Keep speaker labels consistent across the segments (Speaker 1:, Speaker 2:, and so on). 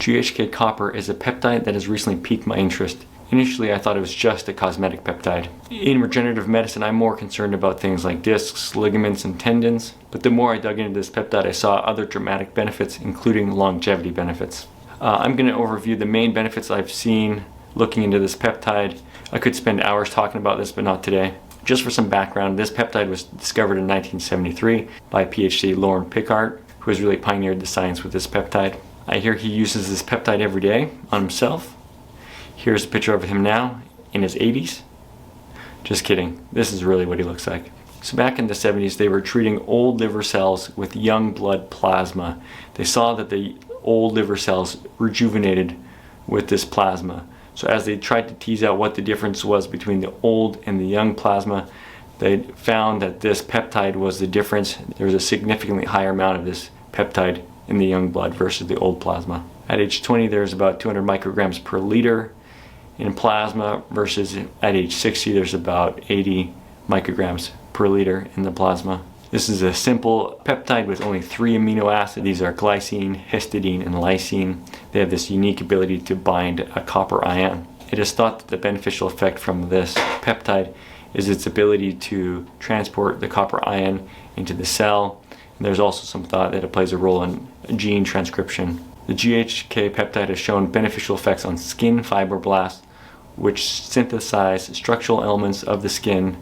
Speaker 1: GHK copper is a peptide that has recently piqued my interest. Initially, I thought it was just a cosmetic peptide. In regenerative medicine, I'm more concerned about things like discs, ligaments, and tendons, but the more I dug into this peptide, I saw other dramatic benefits, including longevity benefits. I'm going to overview the main benefits I've seen looking into this peptide. I could spend hours talking about this, but not today. Just for some background, this peptide was discovered in 1973 by PhD Loren Pickart, who has really pioneered the science with this peptide. I hear he uses this peptide every day on himself. Here's a picture of him now in his 80s. Just kidding, this is really what he looks like. So back in the 70s, they were treating old liver cells with young blood plasma. They saw that the old liver cells rejuvenated with this plasma. So as they tried to tease out what the difference was between the old and the young plasma, they found that this peptide was the difference. There was a significantly higher amount of this peptide in the young blood versus the old plasma. At age 20, there's about 200 micrograms per liter in plasma versus at age 60, there's about 80 micrograms per liter in the plasma. This is a simple peptide with only 3 amino acids. These are glycine, histidine, and lysine. They have this unique ability to bind a copper ion. It is thought that the beneficial effect from this peptide is its ability to transport the copper ion into the cell. And there's also some thought that it plays a role in gene transcription. The GHK peptide has shown beneficial effects on skin fibroblasts, which synthesize structural elements of the skin,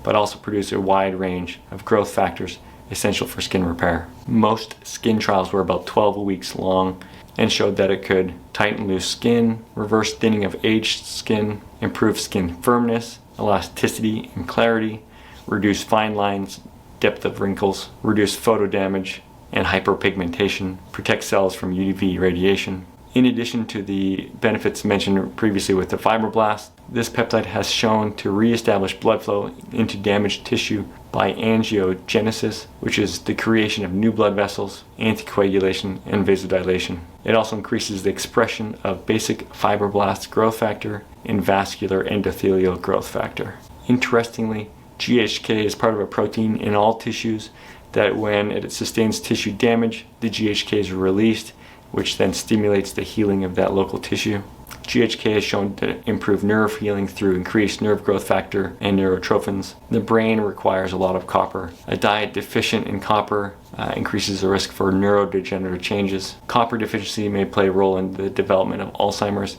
Speaker 1: but also produce a wide range of growth factors essential for skin repair. Most skin trials were about 12 weeks long and showed that it could tighten loose skin, reverse thinning of aged skin, improve skin firmness, elasticity, and clarity, reduce fine lines, depth of wrinkles, reduce photo damage and hyperpigmentation, protect cells from UV radiation. In addition to the benefits mentioned previously with the fibroblast, this peptide has shown to reestablish blood flow into damaged tissue by angiogenesis, which is the creation of new blood vessels, anticoagulation, and vasodilation. It also increases the expression of basic fibroblast growth factor and vascular endothelial growth factor. Interestingly, GHK is part of a protein in all tissues that when it sustains tissue damage, the GHK is released, which then stimulates the healing of that local tissue. GHK is shown to improve nerve healing through increased nerve growth factor and neurotrophins. The brain requires a lot of copper. A diet deficient in copper increases the risk for neurodegenerative changes. Copper deficiency may play a role in the development of Alzheimer's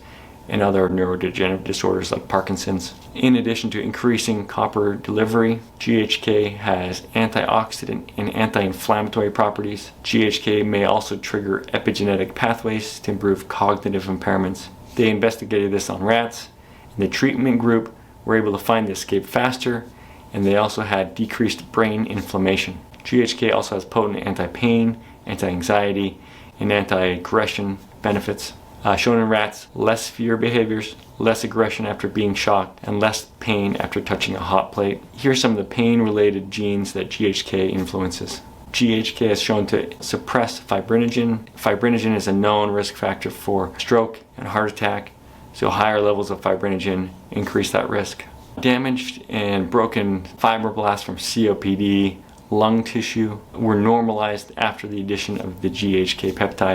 Speaker 1: and other neurodegenerative disorders like Parkinson's. In addition to increasing copper delivery, GHK has antioxidant and anti-inflammatory properties. GHK may also trigger epigenetic pathways to improve cognitive impairments. They investigated this on rats, and the treatment group were able to find the escape faster, and they also had decreased brain inflammation. GHK also has potent anti-pain, anti-anxiety, and anti-aggression benefits. Shown in rats, less fear behaviors, less aggression after being shocked, and less pain after touching a hot plate. Here are some of the pain-related genes that GHK influences. GHK is shown to suppress fibrinogen. Fibrinogen is a known risk factor for stroke and heart attack, so higher levels of fibrinogen increase that risk. Damaged and broken fibroblasts from COPD, lung tissue were normalized after the addition of the GHK peptide.